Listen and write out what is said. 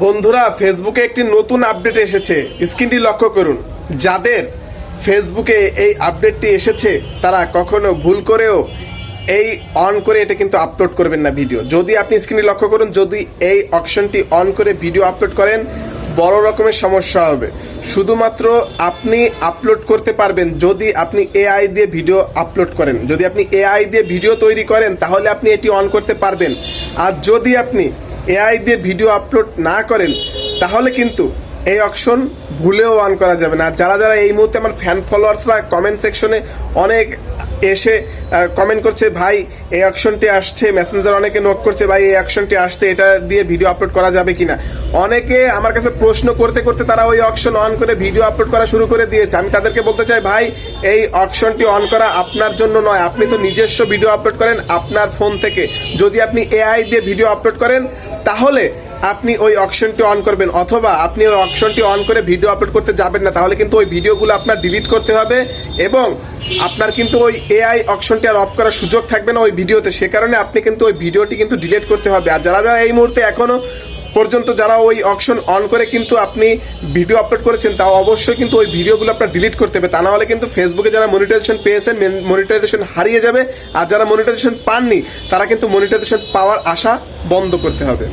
বন্ধুরা, ফেসবুকে একটি নতুন আপডেট এসেছে, স্ক্রিনটি লক্ষ্য করুন। যাদের ফেসবুকে এই আপডেটটি এসেছে তারা কখনো ভুল করেও এই অন করে এটা কিন্তু আপলোড করবেন না ভিডিও। যদি আপনি স্ক্রিনে লক্ষ্য করুন, যদি এই অপশনটি অন করে ভিডিও আপলোড করেন বড় রকমের সমস্যা হবে। শুধুমাত্র আপনি আপলোড করতে পারবেন যদি আপনি এআই দিয়ে ভিডিও আপলোড করেন। যদি আপনি এআই দিয়ে ভিডিও তৈরি করেন তাহলে আপনি এটি অন করতে পারবেন। আর যদি আপনি এআই দিয়ে ভিডিও আপলোড না করেন তাহলে কিন্তু এই অপশন ভুলেও অন করা যাবে না। যারা যারা এই মুহূর্তে আমার ফ্যান ফলোয়ার্সরা কমেন্ট সেকশনে অনেক এসে কমেন্ট করছে, ভাই এই অপশনটি আসছে, মেসেঞ্জার অনেকে নোট করছে, ভাই এই অপশনটি আসছে, এটা দিয়ে ভিডিও আপলোড করা যাবে কিনা। অনেকে আমার কাছে প্রশ্ন করতে করতে তারা ওই অপশন অন করে ভিডিও আপলোড করা শুরু করে দিয়েছে। আমি তাদেরকে বলতে চাই, ভাই এই অপশনটি অন করা আপনার জন্য নয়। আপনি তো নিজস্ব ভিডিও আপলোড করেন আপনার ফোন থেকে। যদি আপনি এআই দিয়ে ভিডিও আপলোড করেন তাহলে আপনি ওই অপশনটি অন করবেন, অথবা আপনি ওই অপশনটি অন করে ভিডিও আপলোড করতে যাবেন না। তাহলে কিন্তু ওই ভিডিওগুলো আপনার ডিলিট করতে হবে এবং আপনার কিন্তু ওই এআই অপশনটি আর অফ করার সুযোগ থাকবে না ওই ভিডিওতে। সে কারণে আপনি কিন্তু ওই ভিডিওটি কিন্তু ডিলিট করতে হবে। আর যারা যারা এই মুহূর্তে এখনো পর্যন্ত যারা ওই অপশন অন করে কিন্তু আপনি ভিডিও আপলোড করেছেন, তাও অবশ্যই কিন্তু ওই ভিডিওগুলো আপনার ডিলিট করতে হবে। তা না হলে কিন্তু ফেসবুকে যারা মনিটাইজেশন পেয়েছেন মনিটাইজেশন হারিয়ে যাবে, আর যারা মনিটাইজেশন পাননি তারা কিন্তু মনিটাইজেশন পাওয়ার আশা বন্ধ করতে হবে।